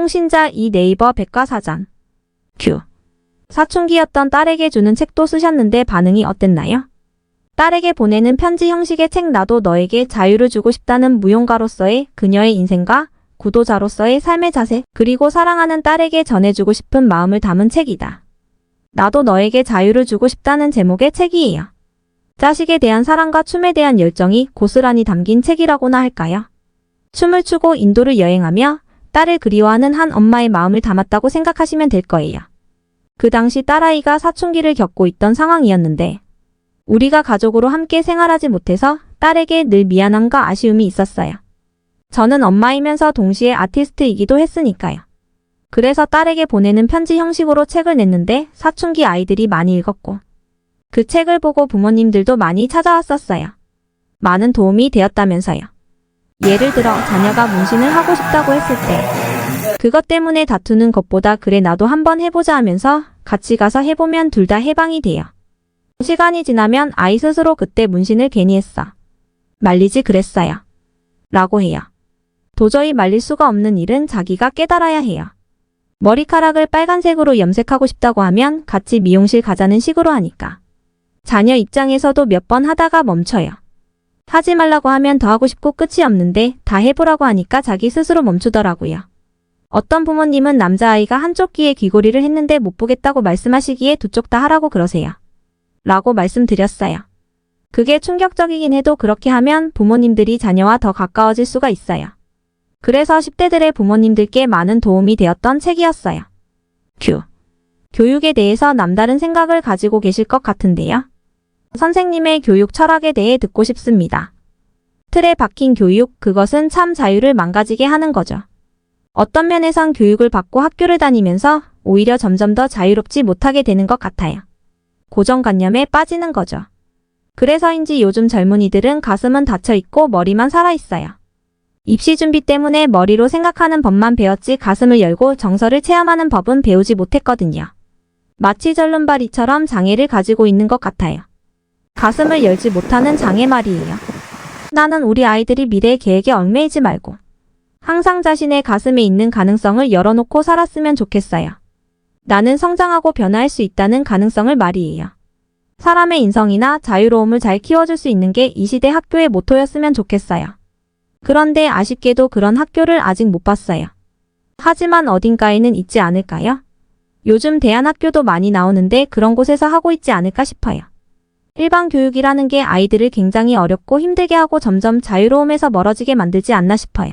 홍신자 이 네이버 백과사전. 큐. 사춘기였던 딸에게 주는 책도 쓰셨는데 반응이 어땠나요? 딸에게 보내는 편지 형식의 책 나도 너에게 자유를 주고 싶다는 무용가로서의 그녀의 인생과 구도자로서의 삶의 자세, 그리고 사랑하는 딸에게 전해주고 싶은 마음을 담은 책이다. 나도 너에게 자유를 주고 싶다는 제목의 책이에요. 자식에 대한 사랑과 춤에 대한 열정이 고스란히 담긴 책이라고나 할까요? 춤을 추고 인도를 여행하며 딸을 그리워하는 한 엄마의 마음을 담았다고 생각하시면 될 거예요. 그 당시 딸아이가 사춘기를 겪고 있던 상황이었는데 우리가 가족으로 함께 생활하지 못해서 딸에게 늘 미안함과 아쉬움이 있었어요. 저는 엄마이면서 동시에 아티스트이기도 했으니까요. 그래서 딸에게 보내는 편지 형식으로 책을 냈는데 사춘기 아이들이 많이 읽었고 그 책을 보고 부모님들도 많이 찾아왔었어요. 많은 도움이 되었다면서요. 예를 들어 자녀가 문신을 하고 싶다고 했을 때 그것 때문에 다투는 것보다 그래 나도 한번 해보자 하면서 같이 가서 해보면 둘 다 해방이 돼요. 시간이 지나면 아이 스스로 그때 문신을 괜히 했어. 말리지 그랬어요. 라고 해요. 도저히 말릴 수가 없는 일은 자기가 깨달아야 해요. 머리카락을 빨간색으로 염색하고 싶다고 하면 같이 미용실 가자는 식으로 하니까. 자녀 입장에서도 몇 번 하다가 멈춰요. 하지 말라고 하면 더 하고 싶고 끝이 없는데 다 해보라고 하니까 자기 스스로 멈추더라고요. 어떤 부모님은 남자아이가 한쪽 귀에 귀걸이를 했는데 못 보겠다고 말씀하시기에 두 쪽 다 하라고 그러세요. 라고 말씀드렸어요. 그게 충격적이긴 해도 그렇게 하면 부모님들이 자녀와 더 가까워질 수가 있어요. 그래서 10대들의 부모님들께 많은 도움이 되었던 책이었어요. 큐. 교육에 대해서 남다른 생각을 가지고 계실 것 같은데요. 선생님의 교육 철학에 대해 듣고 싶습니다. 틀에 박힌 교육, 그것은 참 자유를 망가지게 하는 거죠. 어떤 면에선 교육을 받고 학교를 다니면서 오히려 점점 더 자유롭지 못하게 되는 것 같아요. 고정관념에 빠지는 거죠. 그래서인지 요즘 젊은이들은 가슴은 닫혀있고 머리만 살아있어요. 입시 준비 때문에 머리로 생각하는 법만 배웠지 가슴을 열고 정서를 체험하는 법은 배우지 못했거든요. 마치 절름발이처럼 장애를 가지고 있는 것 같아요. 가슴을 열지 못하는 장애 말이에요. 나는 우리 아이들이 미래의 계획에 얽매이지 말고 항상 자신의 가슴에 있는 가능성을 열어놓고 살았으면 좋겠어요. 나는 성장하고 변화할 수 있다는 가능성을 말이에요. 사람의 인성이나 자유로움을 잘 키워줄 수 있는 게 이 시대 학교의 모토였으면 좋겠어요. 그런데 아쉽게도 그런 학교를 아직 못 봤어요. 하지만 어딘가에는 있지 않을까요? 요즘 대안학교도 많이 나오는데 그런 곳에서 하고 있지 않을까 싶어요. 일반 교육이라는 게 아이들을 굉장히 어렵고 힘들게 하고 점점 자유로움에서 멀어지게 만들지 않나 싶어요.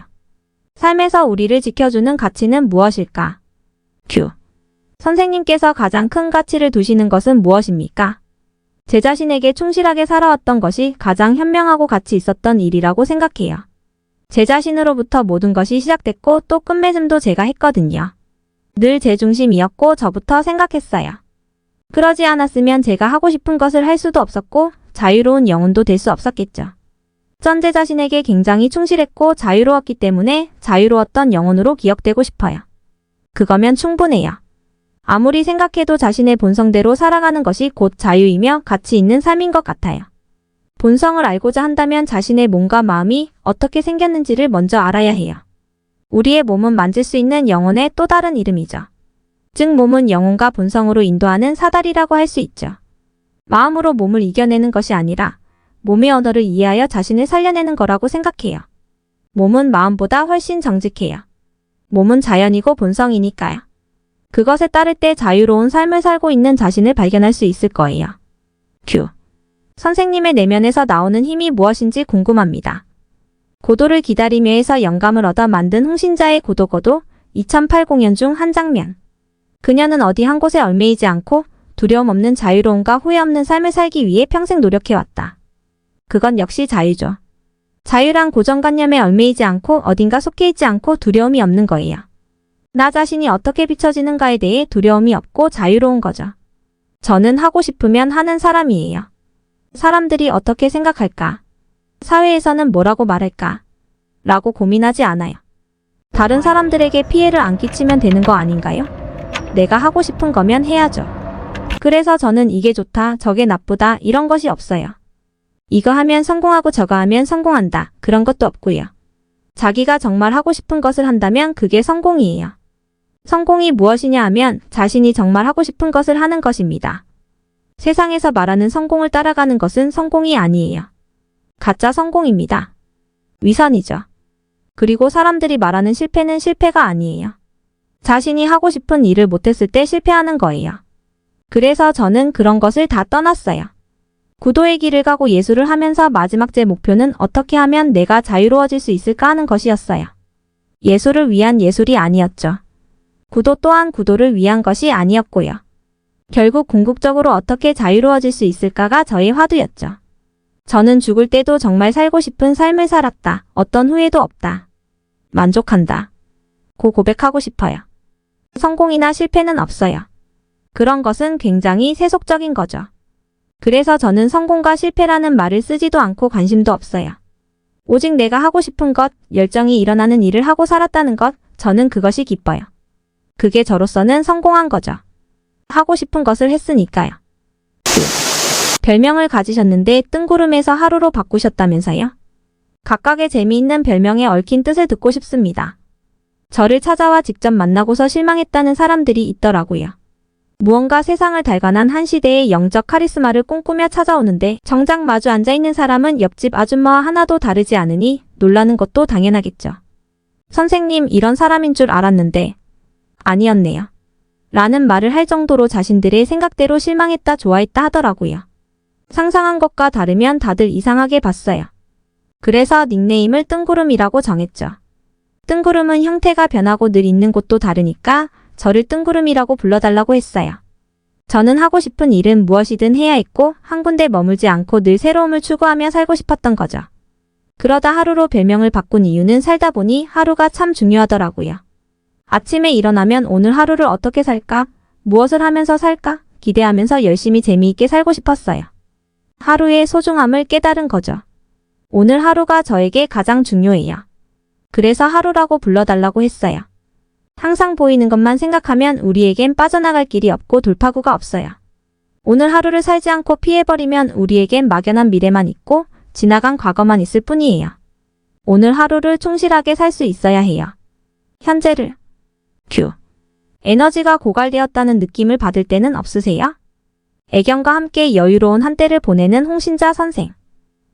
삶에서 우리를 지켜주는 가치는 무엇일까? 큐. 선생님께서 가장 큰 가치를 두시는 것은 무엇입니까? 제 자신에게 충실하게 살아왔던 것이 가장 현명하고 가치 있었던 일이라고 생각해요. 제 자신으로부터 모든 것이 시작됐고 또 끝맺음도 제가 했거든요. 늘 제 중심이었고 저부터 생각했어요. 그러지 않았으면 제가 하고 싶은 것을 할 수도 없었고 자유로운 영혼도 될 수 없었겠죠. 전 제 자신에게 굉장히 충실했고 자유로웠기 때문에 자유로웠던 영혼으로 기억되고 싶어요. 그거면 충분해요. 아무리 생각해도 자신의 본성대로 살아가는 것이 곧 자유이며 가치 있는 삶인 것 같아요. 본성을 알고자 한다면 자신의 몸과 마음이 어떻게 생겼는지를 먼저 알아야 해요. 우리의 몸은 만질 수 있는 영혼의 또 다른 이름이죠. 즉 몸은 영혼과 본성으로 인도하는 사다리라고 할 수 있죠. 마음으로 몸을 이겨내는 것이 아니라 몸의 언어를 이해하여 자신을 살려내는 거라고 생각해요. 몸은 마음보다 훨씬 정직해요. 몸은 자연이고 본성이니까요. 그것에 따를 때 자유로운 삶을 살고 있는 자신을 발견할 수 있을 거예요. 큐. 선생님의 내면에서 나오는 힘이 무엇인지 궁금합니다. 고도를 기다리며에서 영감을 얻어 만든 홍신자의 고도 2008 중 한 장면. 그녀는 어디 한 곳에 얽매이지 않고 두려움 없는 자유로움과 후회 없는 삶을 살기 위해 평생 노력해왔다. 그건 역시 자유죠. 자유란 고정관념에 얽매이지 않고 어딘가 속해 있지 않고 두려움이 없는 거예요. 나 자신이 어떻게 비춰지는가에 대해 두려움이 없고 자유로운 거죠. 저는 하고 싶으면 하는 사람이에요. 사람들이 어떻게 생각할까? 사회에서는 뭐라고 말할까? 라고 고민하지 않아요. 다른 사람들에게 피해를 안 끼치면 되는 거 아닌가요? 내가 하고 싶은 거면 해야죠. 그래서 저는 이게 좋다, 저게 나쁘다 이런 것이 없어요. 이거 하면 성공하고 저거 하면 성공한다 그런 것도 없고요. 자기가 정말 하고 싶은 것을 한다면 그게 성공이에요. 성공이 무엇이냐 하면 자신이 정말 하고 싶은 것을 하는 것입니다. 세상에서 말하는 성공을 따라가는 것은 성공이 아니에요. 가짜 성공입니다. 위선이죠. 그리고 사람들이 말하는 실패는 실패가 아니에요. 자신이 하고 싶은 일을 못했을 때 실패하는 거예요. 그래서 저는 그런 것을 다 떠났어요. 구도의 길을 가고 예술을 하면서 마지막 제 목표는 어떻게 하면 내가 자유로워질 수 있을까 하는 것이었어요. 예술을 위한 예술이 아니었죠. 구도 또한 구도를 위한 것이 아니었고요. 결국 궁극적으로 어떻게 자유로워질 수 있을까가 저의 화두였죠. 저는 죽을 때도 정말 살고 싶은 삶을 살았다. 어떤 후회도 없다. 만족한다. 고 고백하고 싶어요. 성공이나 실패는 없어요. 그런 것은 굉장히 세속적인 거죠. 그래서 저는 성공과 실패라는 말을 쓰지도 않고 관심도 없어요. 오직 내가 하고 싶은 것, 열정이 일어나는 일을 하고 살았다는 것, 저는 그것이 기뻐요. 그게 저로서는 성공한 거죠. 하고 싶은 것을 했으니까요. 별명을 가지셨는데 뜬구름에서 하루로 바꾸셨다면서요? 각각의 재미있는 별명에 얽힌 뜻을 듣고 싶습니다. 저를 찾아와 직접 만나고서 실망했다는 사람들이 있더라고요. 무언가 세상을 달관한 한 시대의 영적 카리스마를 꿈꾸며 찾아오는데 정작 마주 앉아있는 사람은 옆집 아줌마와 하나도 다르지 않으니 놀라는 것도 당연하겠죠. 선생님, 이런 사람인 줄 알았는데 아니었네요. 라는 말을 할 정도로 자신들의 생각대로 실망했다 좋아했다 하더라고요. 상상한 것과 다르면 다들 이상하게 봤어요. 그래서 닉네임을 뜬구름이라고 정했죠. 뜬구름은 형태가 변하고 늘 있는 곳도 다르니까 저를 뜬구름이라고 불러달라고 했어요. 저는 하고 싶은 일은 무엇이든 해야 했고 한 군데 머물지 않고 늘 새로움을 추구하며 살고 싶었던 거죠. 그러다 하루로 별명을 바꾼 이유는 살다 보니 하루가 참 중요하더라고요. 아침에 일어나면 오늘 하루를 어떻게 살까? 무엇을 하면서 살까? 기대하면서 열심히 재미있게 살고 싶었어요. 하루의 소중함을 깨달은 거죠. 오늘 하루가 저에게 가장 중요해요. 그래서 하루라고 불러달라고 했어요. 항상 보이는 것만 생각하면 우리에겐 빠져나갈 길이 없고 돌파구가 없어요. 오늘 하루를 살지 않고 피해버리면 우리에겐 막연한 미래만 있고 지나간 과거만 있을 뿐이에요. 오늘 하루를 충실하게 살 수 있어야 해요. 현재를. 큐. 에너지가 고갈되었다는 느낌을 받을 때는 없으세요? 애견과 함께 여유로운 한때를 보내는 홍신자 선생.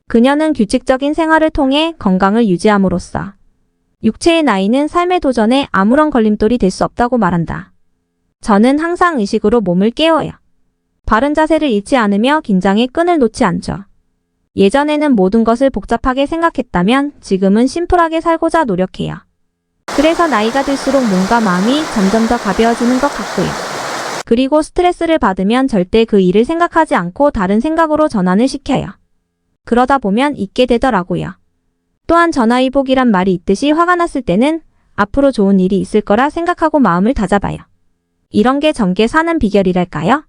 그녀는 규칙적인 생활을 통해 건강을 유지함으로써 육체의 나이는 삶의 도전에 아무런 걸림돌이 될 수 없다고 말한다. 저는 항상 의식으로 몸을 깨워요. 바른 자세를 잃지 않으며 긴장의 끈을 놓지 않죠. 예전에는 모든 것을 복잡하게 생각했다면 지금은 심플하게 살고자 노력해요. 그래서 나이가 들수록 몸과 마음이 점점 더 가벼워지는 것 같고요. 그리고 스트레스를 받으면 절대 그 일을 생각하지 않고 다른 생각으로 전환을 시켜요. 그러다 보면 잊게 되더라고요. 또한 전화위복이란 말이 있듯이 화가 났을 때는 앞으로 좋은 일이 있을 거라 생각하고 마음을 다잡아요. 이런 게 정계 사는 비결이랄까요?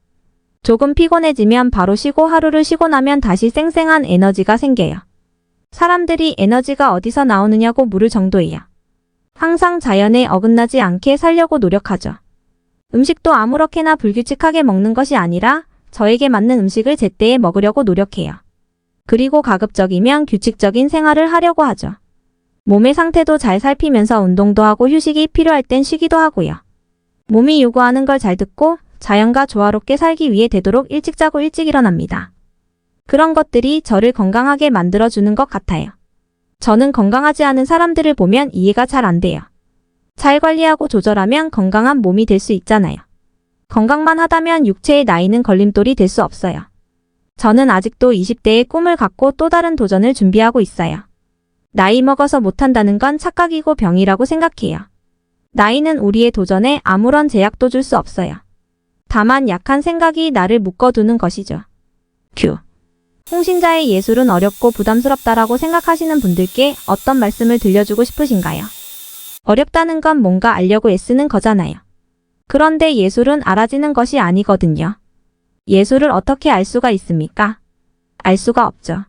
조금 피곤해지면 바로 쉬고 하루를 쉬고 나면 다시 쌩쌩한 에너지가 생겨요. 사람들이 에너지가 어디서 나오느냐고 물을 정도예요. 항상 자연에 어긋나지 않게 살려고 노력하죠. 음식도 아무렇게나 불규칙하게 먹는 것이 아니라 저에게 맞는 음식을 제때에 먹으려고 노력해요. 그리고 가급적이면 규칙적인 생활을 하려고 하죠. 몸의 상태도 잘 살피면서 운동도 하고 휴식이 필요할 땐 쉬기도 하고요. 몸이 요구하는 걸 잘 듣고 자연과 조화롭게 살기 위해 되도록 일찍 자고 일찍 일어납니다. 그런 것들이 저를 건강하게 만들어주는 것 같아요. 저는 건강하지 않은 사람들을 보면 이해가 잘 안 돼요. 잘 관리하고 조절하면 건강한 몸이 될 수 있잖아요. 건강만 하다면 육체의 나이는 걸림돌이 될 수 없어요. 저는 아직도 20대의 꿈을 갖고 또 다른 도전을 준비하고 있어요. 나이 먹어서 못한다는 건 착각이고 병이라고 생각해요. 나이는 우리의 도전에 아무런 제약도 줄 수 없어요. 다만 약한 생각이 나를 묶어두는 것이죠. 큐. 홍신자의 예술은 어렵고 부담스럽다라고 생각하시는 분들께 어떤 말씀을 들려주고 싶으신가요? 어렵다는 건 뭔가 알려고 애쓰는 거잖아요. 그런데 예술은 알아지는 것이 아니거든요. 예술을 어떻게 알 수가 있습니까? 알 수가 없죠.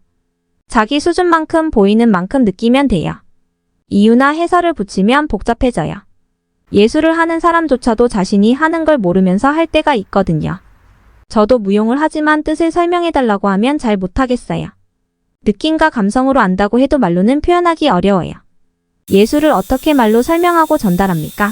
자기 수준만큼 보이는 만큼 느끼면 돼요. 이유나 해설을 붙이면 복잡해져요. 예술을 하는 사람조차도 자신이 하는 걸 모르면서 할 때가 있거든요. 저도 무용을 하지만 뜻을 설명해달라고 하면 잘 못하겠어요. 느낌과 감성으로 안다고 해도 말로는 표현하기 어려워요. 예술을 어떻게 말로 설명하고 전달합니까?